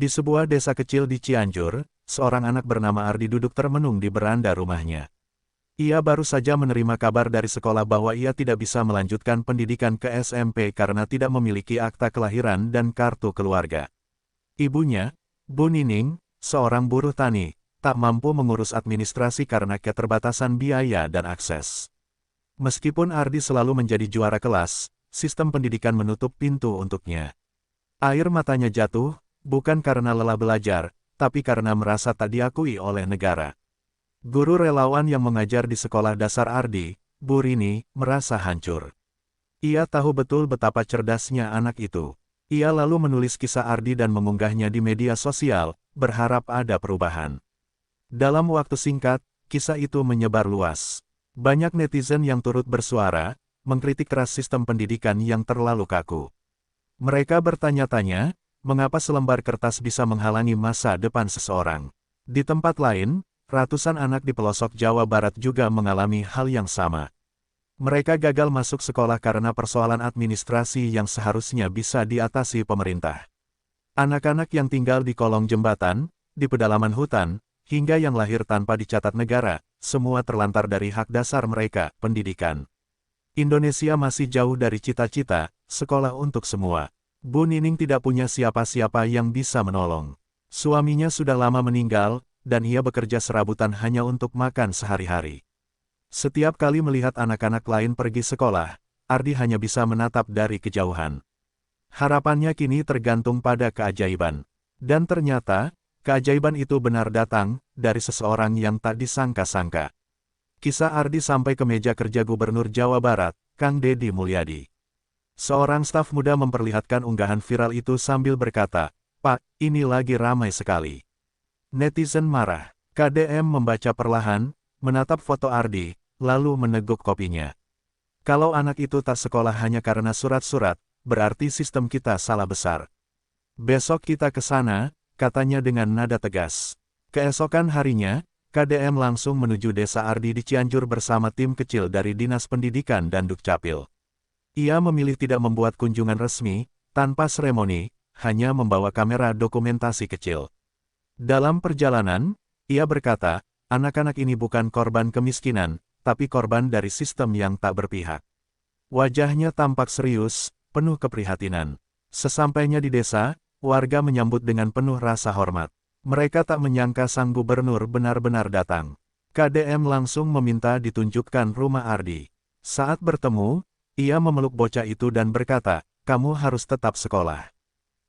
Di sebuah desa kecil di Cianjur, seorang anak bernama Ardi duduk termenung di beranda rumahnya. Ia baru saja menerima kabar dari sekolah bahwa ia tidak bisa melanjutkan pendidikan ke SMP karena tidak memiliki akta kelahiran dan kartu keluarga. Ibunya, Bu Nining, seorang buruh tani, tak mampu mengurus administrasi karena keterbatasan biaya dan akses. Meskipun Ardi selalu menjadi juara kelas, sistem pendidikan menutup pintu untuknya. Air matanya jatuh, bukan karena lelah belajar, tapi karena merasa tak diakui oleh negara. Guru relawan yang mengajar di sekolah dasar Ardi, Bu Rini, merasa hancur. Ia tahu betul betapa cerdasnya anak itu. Ia lalu menulis kisah Ardi dan mengunggahnya di media sosial, berharap ada perubahan. Dalam waktu singkat, kisah itu menyebar luas. Banyak netizen yang turut bersuara, mengkritik keras sistem pendidikan yang terlalu kaku. Mereka bertanya-tanya, mengapa selembar kertas bisa menghalangi masa depan seseorang. Di tempat lain, ratusan anak di pelosok Jawa Barat juga mengalami hal yang sama. Mereka gagal masuk sekolah karena persoalan administrasi yang seharusnya bisa diatasi pemerintah. Anak-anak yang tinggal di kolong jembatan, di pedalaman hutan, hingga yang lahir tanpa dicatat negara, semua terlantar dari hak dasar mereka, pendidikan. Indonesia masih jauh dari cita-cita, sekolah untuk semua. Bu Nining tidak punya siapa-siapa yang bisa menolong. Suaminya sudah lama meninggal, dan ia bekerja serabutan hanya untuk makan sehari-hari. Setiap kali melihat anak-anak lain pergi sekolah, Ardi hanya bisa menatap dari kejauhan. Harapannya kini tergantung pada keajaiban. Dan ternyata, keajaiban itu benar datang dari seseorang yang tak disangka-sangka. Kisah Ardi sampai ke meja kerja Gubernur Jawa Barat, Kang Deddy Mulyadi. Seorang staf muda memperlihatkan unggahan viral itu sambil berkata, "Pak, ini lagi ramai sekali." Netizen marah. KDM membaca perlahan, menatap foto Ardi, lalu meneguk kopinya. Kalau anak itu tak sekolah hanya karena surat-surat, berarti sistem kita salah besar. Besok kita ke sana, katanya dengan nada tegas. Keesokan harinya, KDM langsung menuju desa Ardi di Cianjur bersama tim kecil dari Dinas Pendidikan dan Dukcapil. Ia memilih tidak membuat kunjungan resmi, tanpa seremoni, hanya membawa kamera dokumentasi kecil. Dalam perjalanan, ia berkata, anak-anak ini bukan korban kemiskinan, tapi korban dari sistem yang tak berpihak. Wajahnya tampak serius, penuh keprihatinan. Sesampainya di desa, warga menyambut dengan penuh rasa hormat. Mereka tak menyangka sang gubernur benar-benar datang. KDM langsung meminta ditunjukkan rumah Ardi. Saat bertemu, ia memeluk bocah itu dan berkata, "Kamu harus tetap sekolah.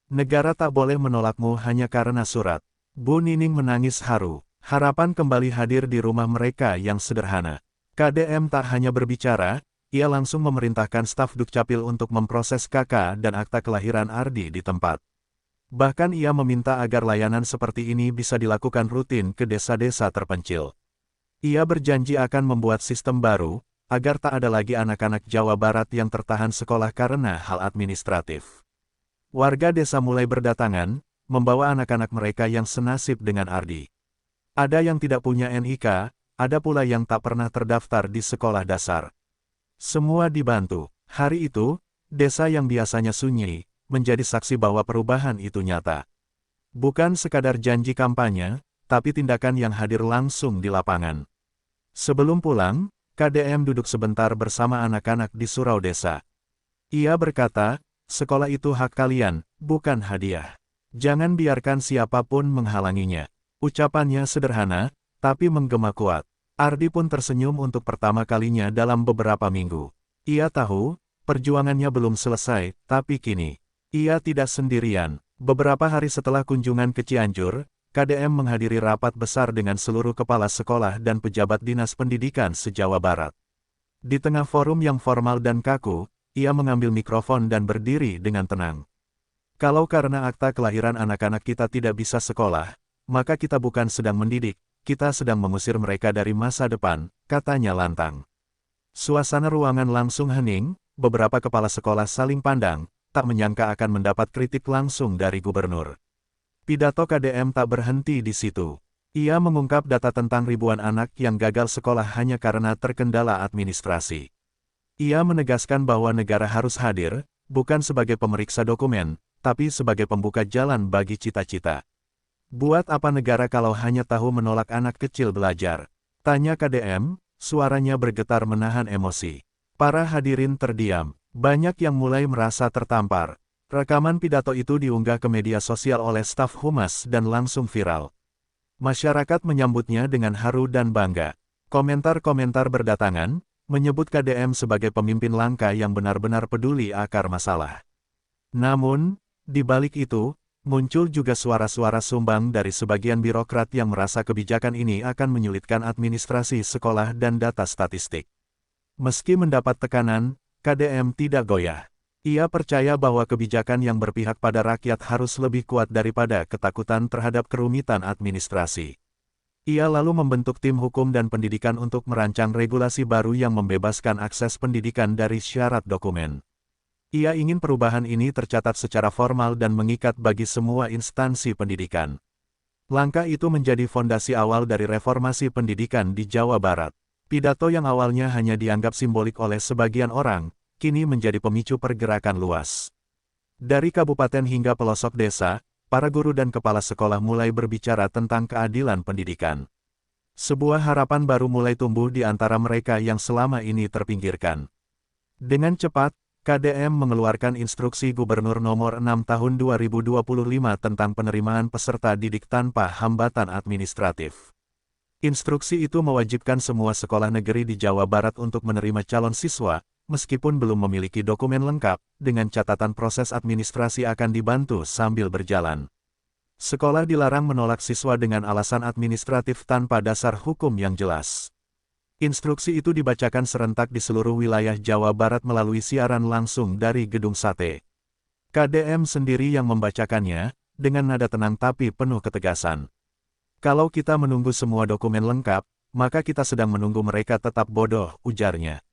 Negara tak boleh menolakmu hanya karena surat." Bu Nining menangis haru. Harapan kembali hadir di rumah mereka yang sederhana. KDM tak hanya berbicara, ia langsung memerintahkan staf Dukcapil untuk memproses KK dan akta kelahiran Ardi di tempat. Bahkan ia meminta agar layanan seperti ini bisa dilakukan rutin ke desa-desa terpencil. Ia berjanji akan membuat sistem baru, agar tak ada lagi anak-anak Jawa Barat yang tertahan sekolah karena hal administratif. Warga desa mulai berdatangan, membawa anak-anak mereka yang senasib dengan Ardi. Ada yang tidak punya NIK, ada pula yang tak pernah terdaftar di sekolah dasar. Semua dibantu. Hari itu, desa yang biasanya sunyi, menjadi saksi bahwa perubahan itu nyata. Bukan sekadar janji kampanye, tapi tindakan yang hadir langsung di lapangan. Sebelum pulang, KDM duduk sebentar bersama anak-anak di surau desa. Ia berkata, "Sekolah itu hak kalian, bukan hadiah. Jangan biarkan siapapun menghalanginya." Ucapannya sederhana, tapi menggema kuat. Ardi pun tersenyum untuk pertama kalinya dalam beberapa minggu. Ia tahu, perjuangannya belum selesai, tapi kini, ia tidak sendirian. Beberapa hari setelah kunjungan ke Cianjur, KDM menghadiri rapat besar dengan seluruh kepala sekolah dan pejabat dinas pendidikan se-Jawa Barat. Di tengah forum yang formal dan kaku, ia mengambil mikrofon dan berdiri dengan tenang. "Kalau karena akta kelahiran anak-anak kita tidak bisa sekolah, maka kita bukan sedang mendidik, kita sedang mengusir mereka dari masa depan," katanya lantang. Suasana ruangan langsung hening, beberapa kepala sekolah saling pandang, tak menyangka akan mendapat kritik langsung dari gubernur. Pidato KDM tak berhenti di situ. Ia mengungkap data tentang ribuan anak yang gagal sekolah hanya karena terkendala administrasi. Ia menegaskan bahwa negara harus hadir, bukan sebagai pemeriksa dokumen, tapi sebagai pembuka jalan bagi cita-cita. Buat apa negara kalau hanya tahu menolak anak kecil belajar? Tanya KDM, suaranya bergetar menahan emosi. Para hadirin terdiam, banyak yang mulai merasa tertampar. Rekaman pidato itu diunggah ke media sosial oleh staf humas dan langsung viral. Masyarakat menyambutnya dengan haru dan bangga. Komentar-komentar berdatangan, menyebut KDM sebagai pemimpin langka yang benar-benar peduli akar masalah. Namun, di balik itu, muncul juga suara-suara sumbang dari sebagian birokrat yang merasa kebijakan ini akan menyulitkan administrasi sekolah dan data statistik. Meski mendapat tekanan, KDM tidak goyah. Ia percaya bahwa kebijakan yang berpihak pada rakyat harus lebih kuat daripada ketakutan terhadap kerumitan administrasi. Ia lalu membentuk tim hukum dan pendidikan untuk merancang regulasi baru yang membebaskan akses pendidikan dari syarat dokumen. Ia ingin perubahan ini tercatat secara formal dan mengikat bagi semua instansi pendidikan. Langkah itu menjadi fondasi awal dari reformasi pendidikan di Jawa Barat. Pidato yang awalnya hanya dianggap simbolik oleh sebagian orang, kini menjadi pemicu pergerakan luas. Dari kabupaten hingga pelosok desa, para guru dan kepala sekolah mulai berbicara tentang keadilan pendidikan. Sebuah harapan baru mulai tumbuh di antara mereka yang selama ini terpinggirkan. Dengan cepat, KDM mengeluarkan instruksi Gubernur Nomor 6 Tahun 2025 tentang penerimaan peserta didik tanpa hambatan administratif. Instruksi itu mewajibkan semua sekolah negeri di Jawa Barat untuk menerima calon siswa, meskipun belum memiliki dokumen lengkap, dengan catatan proses administrasi akan dibantu sambil berjalan. Sekolah dilarang menolak siswa dengan alasan administratif tanpa dasar hukum yang jelas. Instruksi itu dibacakan serentak di seluruh wilayah Jawa Barat melalui siaran langsung dari Gedung Sate. KDM sendiri yang membacakannya, dengan nada tenang tapi penuh ketegasan. Kalau kita menunggu semua dokumen lengkap, maka kita sedang menunggu mereka tetap bodoh, ujarnya.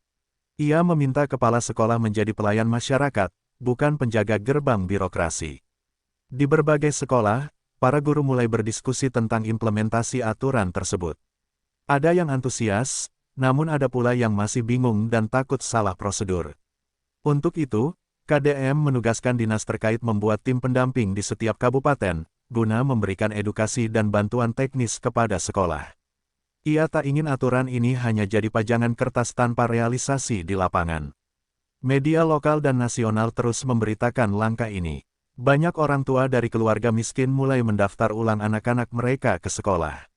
Ia meminta kepala sekolah menjadi pelayan masyarakat, bukan penjaga gerbang birokrasi. Di berbagai sekolah, para guru mulai berdiskusi tentang implementasi aturan tersebut. Ada yang antusias, namun ada pula yang masih bingung dan takut salah prosedur. Untuk itu, KDM menugaskan dinas terkait membuat tim pendamping di setiap kabupaten, guna memberikan edukasi dan bantuan teknis kepada sekolah. Ia tak ingin aturan ini hanya jadi pajangan kertas tanpa realisasi di lapangan. Media lokal dan nasional terus memberitakan langkah ini. Banyak orang tua dari keluarga miskin mulai mendaftar ulang anak-anak mereka ke sekolah.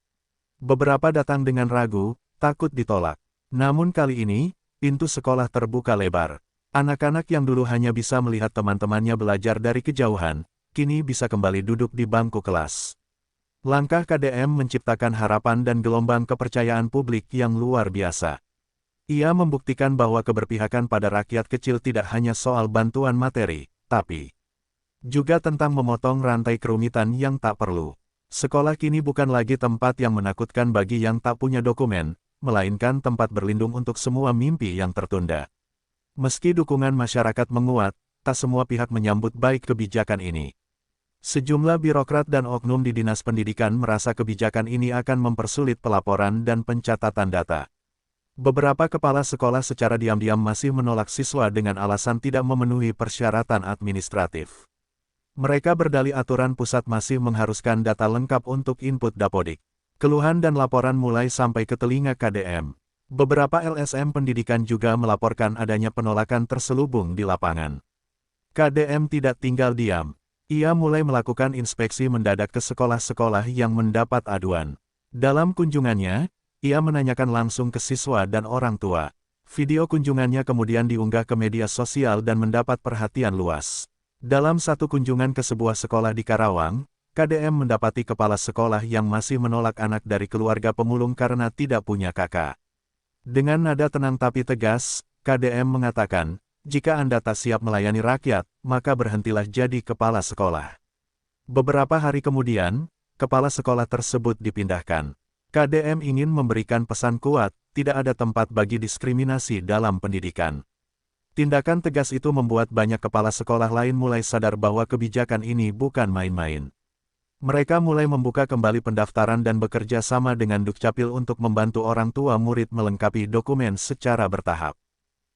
Beberapa datang dengan ragu, takut ditolak. Namun kali ini, pintu sekolah terbuka lebar. Anak-anak yang dulu hanya bisa melihat teman-temannya belajar dari kejauhan, kini bisa kembali duduk di bangku kelas. Langkah KDM menciptakan harapan dan gelombang kepercayaan publik yang luar biasa. Ia membuktikan bahwa keberpihakan pada rakyat kecil tidak hanya soal bantuan materi, tapi juga tentang memotong rantai kerumitan yang tak perlu. Sekolah kini bukan lagi tempat yang menakutkan bagi yang tak punya dokumen, melainkan tempat berlindung untuk semua mimpi yang tertunda. Meski dukungan masyarakat menguat, tak semua pihak menyambut baik kebijakan ini. Sejumlah birokrat dan oknum di Dinas Pendidikan merasa kebijakan ini akan mempersulit pelaporan dan pencatatan data. Beberapa kepala sekolah secara diam-diam masih menolak siswa dengan alasan tidak memenuhi persyaratan administratif. Mereka berdalih aturan pusat masih mengharuskan data lengkap untuk input Dapodik. Keluhan dan laporan mulai sampai ke telinga KDM. Beberapa LSM pendidikan juga melaporkan adanya penolakan terselubung di lapangan. KDM tidak tinggal diam. Ia mulai melakukan inspeksi mendadak ke sekolah-sekolah yang mendapat aduan. Dalam kunjungannya, ia menanyakan langsung ke siswa dan orang tua. Video kunjungannya kemudian diunggah ke media sosial dan mendapat perhatian luas. Dalam satu kunjungan ke sebuah sekolah di Karawang, KDM mendapati kepala sekolah yang masih menolak anak dari keluarga pemulung karena tidak punya kakak. Dengan nada tenang tapi tegas, KDM mengatakan, "Jika Anda tak siap melayani rakyat, maka berhentilah jadi kepala sekolah." Beberapa hari kemudian, kepala sekolah tersebut dipindahkan. KDM ingin memberikan pesan kuat, tidak ada tempat bagi diskriminasi dalam pendidikan. Tindakan tegas itu membuat banyak kepala sekolah lain mulai sadar bahwa kebijakan ini bukan main-main. Mereka mulai membuka kembali pendaftaran dan bekerja sama dengan Dukcapil untuk membantu orang tua murid melengkapi dokumen secara bertahap.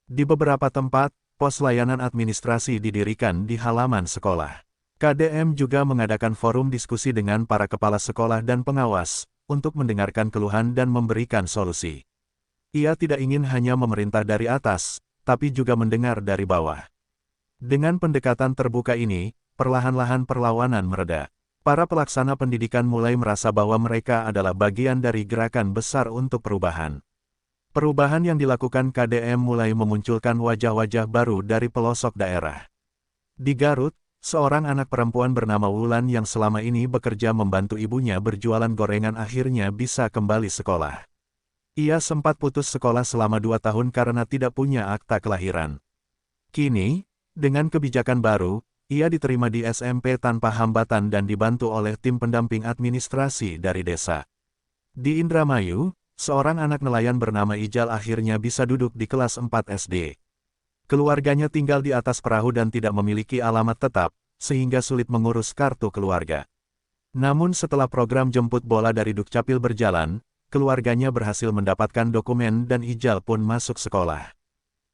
Di beberapa tempat, pos layanan administrasi didirikan di halaman sekolah. KDM juga mengadakan forum diskusi dengan para kepala sekolah dan pengawas, untuk mendengarkan keluhan dan memberikan solusi. Ia tidak ingin hanya memerintah dari atas, tapi juga mendengar dari bawah. Dengan pendekatan terbuka ini, perlahan-lahan perlawanan mereda. Para pelaksana pendidikan mulai merasa bahwa mereka adalah bagian dari gerakan besar untuk perubahan. Perubahan yang dilakukan KDM mulai memunculkan wajah-wajah baru dari pelosok daerah. Di Garut, seorang anak perempuan bernama Wulan yang selama ini bekerja membantu ibunya berjualan gorengan akhirnya bisa kembali sekolah. Ia sempat putus sekolah selama 2 tahun karena tidak punya akta kelahiran. Kini, dengan kebijakan baru, ia diterima di SMP tanpa hambatan dan dibantu oleh tim pendamping administrasi dari desa. Di Indramayu, seorang anak nelayan bernama Ijal akhirnya bisa duduk di kelas 4 SD. Keluarganya tinggal di atas perahu dan tidak memiliki alamat tetap, sehingga sulit mengurus kartu keluarga. Namun setelah program jemput bola dari Dukcapil berjalan, keluarganya berhasil mendapatkan dokumen dan Ijal pun masuk sekolah.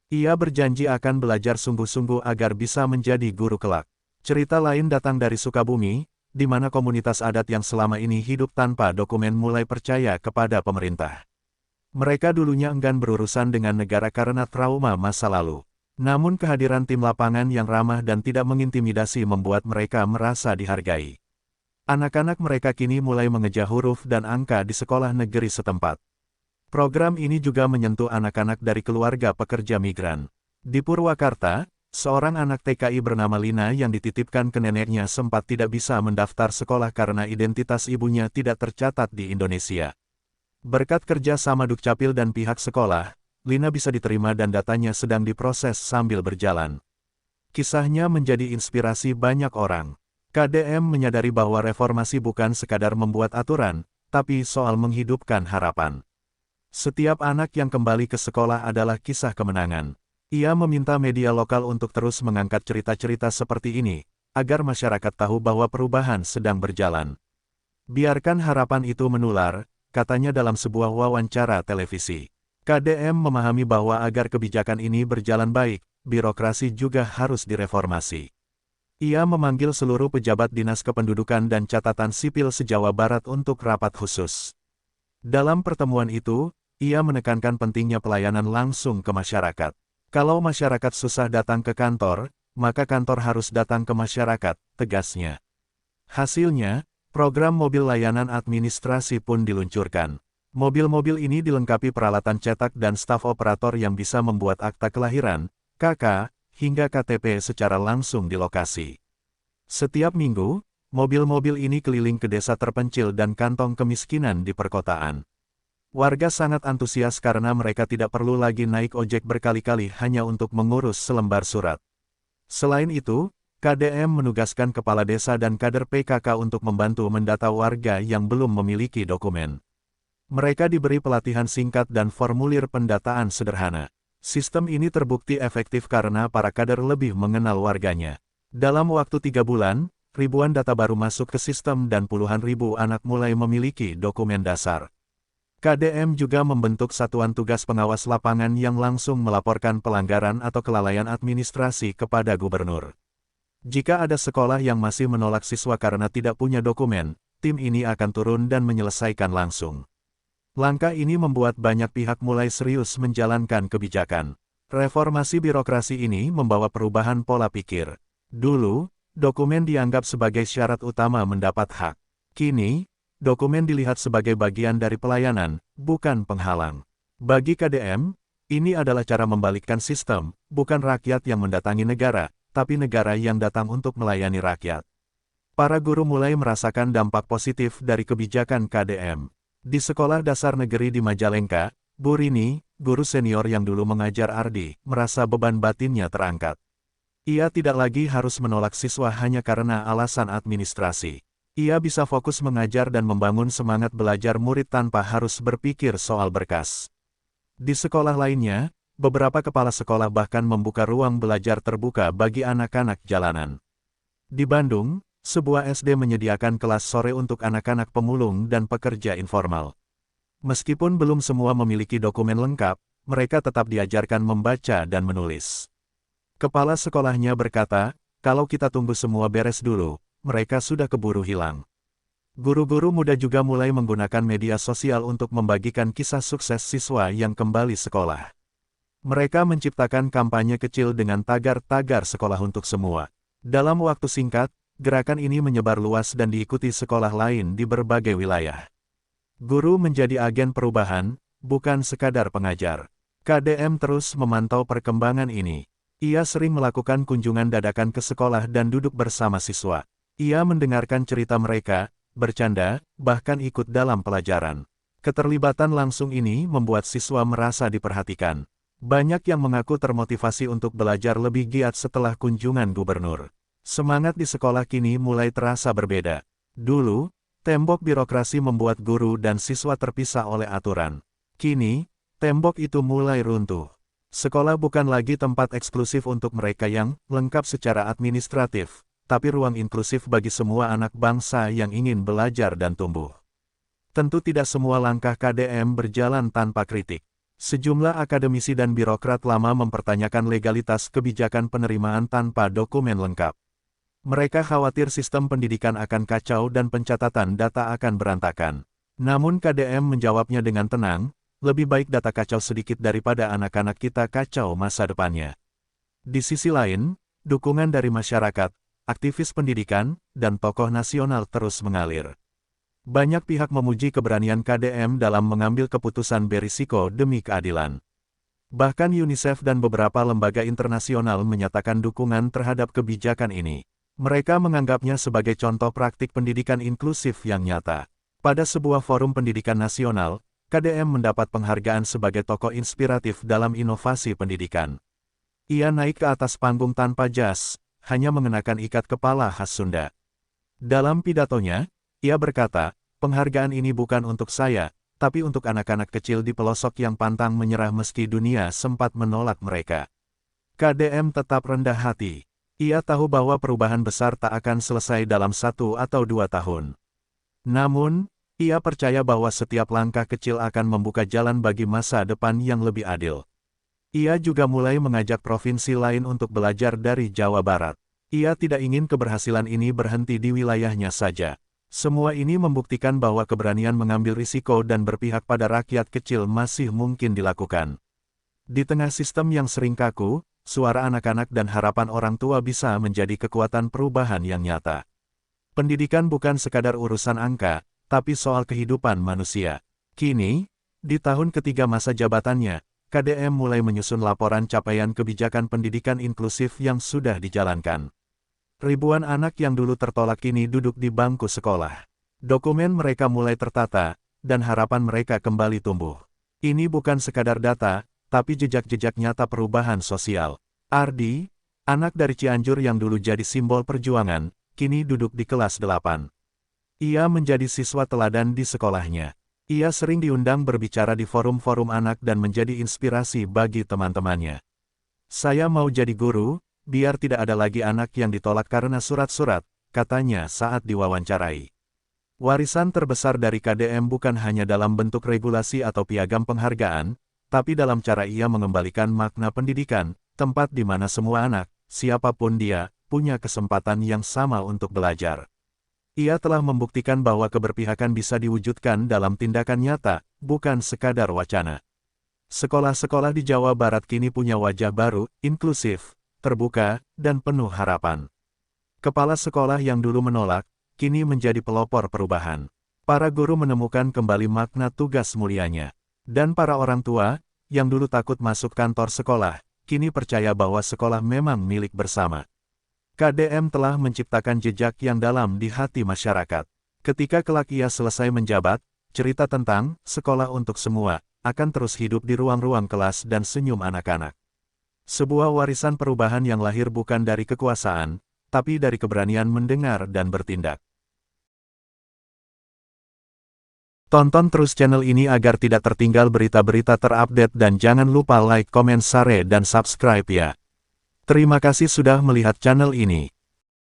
Ia berjanji akan belajar sungguh-sungguh agar bisa menjadi guru kelak. Cerita lain datang dari Sukabumi, di mana komunitas adat yang selama ini hidup tanpa dokumen mulai percaya kepada pemerintah. Mereka dulunya enggan berurusan dengan negara karena trauma masa lalu. Namun kehadiran tim lapangan yang ramah dan tidak mengintimidasi membuat mereka merasa dihargai. Anak-anak mereka kini mulai mengejar huruf dan angka di sekolah negeri setempat. Program ini juga menyentuh anak-anak dari keluarga pekerja migran. Di Purwakarta, seorang anak TKI bernama Lina yang dititipkan ke neneknya sempat tidak bisa mendaftar sekolah karena identitas ibunya tidak tercatat di Indonesia. Berkat kerja sama Dukcapil dan pihak sekolah, Lina bisa diterima dan datanya sedang diproses sambil berjalan. Kisahnya menjadi inspirasi banyak orang. KDM menyadari bahwa reformasi bukan sekadar membuat aturan, tapi soal menghidupkan harapan. Setiap anak yang kembali ke sekolah adalah kisah kemenangan. Ia meminta media lokal untuk terus mengangkat cerita-cerita seperti ini, agar masyarakat tahu bahwa perubahan sedang berjalan. Biarkan harapan itu menular, katanya dalam sebuah wawancara televisi. KDM memahami bahwa agar kebijakan ini berjalan baik, birokrasi juga harus direformasi. Ia memanggil seluruh pejabat Dinas Kependudukan dan Catatan Sipil se-Jawa Barat untuk rapat khusus. Dalam pertemuan itu, ia menekankan pentingnya pelayanan langsung ke masyarakat. Kalau masyarakat susah datang ke kantor, maka kantor harus datang ke masyarakat, tegasnya. Hasilnya, program mobil layanan administrasi pun diluncurkan. Mobil-mobil ini dilengkapi peralatan cetak dan staf operator yang bisa membuat akta kelahiran, KK, hingga KTP secara langsung di lokasi. Setiap minggu, mobil-mobil ini keliling ke desa terpencil dan kantong kemiskinan di perkotaan. Warga sangat antusias karena mereka tidak perlu lagi naik ojek berkali-kali hanya untuk mengurus selembar surat. Selain itu, KDM menugaskan kepala desa dan kader PKK untuk membantu mendata warga yang belum memiliki dokumen. Mereka diberi pelatihan singkat dan formulir pendataan sederhana. Sistem ini terbukti efektif karena para kader lebih mengenal warganya. Dalam waktu 3 bulan, ribuan data baru masuk ke sistem dan puluhan ribu anak mulai memiliki dokumen dasar. KDM juga membentuk satuan tugas pengawas lapangan yang langsung melaporkan pelanggaran atau kelalaian administrasi kepada gubernur. Jika ada sekolah yang masih menolak siswa karena tidak punya dokumen, tim ini akan turun dan menyelesaikan langsung. Langkah ini membuat banyak pihak mulai serius menjalankan kebijakan. Reformasi birokrasi ini membawa perubahan pola pikir. Dulu, dokumen dianggap sebagai syarat utama mendapat hak. Kini, dokumen dilihat sebagai bagian dari pelayanan, bukan penghalang. Bagi KDM, ini adalah cara membalikkan sistem, bukan rakyat yang mendatangi negara, tapi negara yang datang untuk melayani rakyat. Para guru mulai merasakan dampak positif dari kebijakan KDM. Di sekolah dasar negeri di Majalengka, Bu Rini, guru senior yang dulu mengajar Ardi, merasa beban batinnya terangkat. Ia tidak lagi harus menolak siswa hanya karena alasan administrasi. Ia bisa fokus mengajar dan membangun semangat belajar murid tanpa harus berpikir soal berkas. Di sekolah lainnya, beberapa kepala sekolah bahkan membuka ruang belajar terbuka bagi anak-anak jalanan. Di Bandung, sebuah SD menyediakan kelas sore untuk anak-anak pemulung dan pekerja informal. Meskipun belum semua memiliki dokumen lengkap, mereka tetap diajarkan membaca dan menulis. Kepala sekolahnya berkata, kalau kita tunggu semua beres dulu, mereka sudah keburu hilang. Guru-guru muda juga mulai menggunakan media sosial untuk membagikan kisah sukses siswa yang kembali sekolah. Mereka menciptakan kampanye kecil dengan tagar-tagar sekolah untuk semua. Dalam waktu singkat, gerakan ini menyebar luas dan diikuti sekolah lain di berbagai wilayah. Guru menjadi agen perubahan, bukan sekadar pengajar. KDM terus memantau perkembangan ini. Ia sering melakukan kunjungan dadakan ke sekolah dan duduk bersama siswa. Ia mendengarkan cerita mereka, bercanda, bahkan ikut dalam pelajaran. Keterlibatan langsung ini membuat siswa merasa diperhatikan. Banyak yang mengaku termotivasi untuk belajar lebih giat setelah kunjungan gubernur. Semangat di sekolah kini mulai terasa berbeda. Dulu, tembok birokrasi membuat guru dan siswa terpisah oleh aturan. Kini, tembok itu mulai runtuh. Sekolah bukan lagi tempat eksklusif untuk mereka yang lengkap secara administratif, tapi ruang inklusif bagi semua anak bangsa yang ingin belajar dan tumbuh. Tentu tidak semua langkah KDM berjalan tanpa kritik. Sejumlah akademisi dan birokrat lama mempertanyakan legalitas kebijakan penerimaan tanpa dokumen lengkap. Mereka khawatir sistem pendidikan akan kacau dan pencatatan data akan berantakan. Namun KDM menjawabnya dengan tenang, lebih baik data kacau sedikit daripada anak-anak kita kacau masa depannya. Di sisi lain, dukungan dari masyarakat, aktivis pendidikan, dan tokoh nasional terus mengalir. Banyak pihak memuji keberanian KDM dalam mengambil keputusan berisiko demi keadilan. Bahkan UNICEF dan beberapa lembaga internasional menyatakan dukungan terhadap kebijakan ini. Mereka menganggapnya sebagai contoh praktik pendidikan inklusif yang nyata. Pada sebuah forum pendidikan nasional, KDM mendapat penghargaan sebagai tokoh inspiratif dalam inovasi pendidikan. Ia naik ke atas panggung tanpa jas, hanya mengenakan ikat kepala khas Sunda. Dalam pidatonya, ia berkata, "Penghargaan ini bukan untuk saya, tapi untuk anak-anak kecil di pelosok yang pantang menyerah meski dunia sempat menolak mereka." KDM tetap rendah hati. Ia tahu bahwa perubahan besar tak akan selesai dalam 1 atau 2 tahun. Namun, ia percaya bahwa setiap langkah kecil akan membuka jalan bagi masa depan yang lebih adil. Ia juga mulai mengajak provinsi lain untuk belajar dari Jawa Barat. Ia tidak ingin keberhasilan ini berhenti di wilayahnya saja. Semua ini membuktikan bahwa keberanian mengambil risiko dan berpihak pada rakyat kecil masih mungkin dilakukan. Di tengah sistem yang sering kaku, suara anak-anak dan harapan orang tua bisa menjadi kekuatan perubahan yang nyata. Pendidikan bukan sekadar urusan angka, tapi soal kehidupan manusia. Kini, di tahun ketiga masa jabatannya, KDM mulai menyusun laporan capaian kebijakan pendidikan inklusif yang sudah dijalankan. Ribuan anak yang dulu tertolak kini duduk di bangku sekolah. Dokumen mereka mulai tertata, dan harapan mereka kembali tumbuh. Ini bukan sekadar data, tapi jejak-jejak nyata perubahan sosial. Ardi, anak dari Cianjur yang dulu jadi simbol perjuangan, kini duduk di kelas 8. Ia menjadi siswa teladan di sekolahnya. Ia sering diundang berbicara di forum-forum anak dan menjadi inspirasi bagi teman-temannya. "Saya mau jadi guru, biar tidak ada lagi anak yang ditolak karena surat-surat," katanya saat diwawancarai. Warisan terbesar dari KDM bukan hanya dalam bentuk regulasi atau piagam penghargaan, tapi dalam cara ia mengembalikan makna pendidikan, tempat di mana semua anak, siapapun dia, punya kesempatan yang sama untuk belajar. Ia telah membuktikan bahwa keberpihakan bisa diwujudkan dalam tindakan nyata, bukan sekadar wacana. Sekolah-sekolah di Jawa Barat kini punya wajah baru, inklusif, terbuka, dan penuh harapan. Kepala sekolah yang dulu menolak, kini menjadi pelopor perubahan. Para guru menemukan kembali makna tugas mulianya. Dan para orang tua, yang dulu takut masuk kantor sekolah, kini percaya bahwa sekolah memang milik bersama. KDM telah menciptakan jejak yang dalam di hati masyarakat. Ketika kelak ia selesai menjabat, cerita tentang sekolah untuk semua akan terus hidup di ruang-ruang kelas dan senyum anak-anak. Sebuah warisan perubahan yang lahir bukan dari kekuasaan, tapi dari keberanian mendengar dan bertindak. Tonton terus channel ini agar tidak tertinggal berita-berita terupdate dan jangan lupa like, komen, share, dan subscribe ya. Terima kasih sudah melihat channel ini.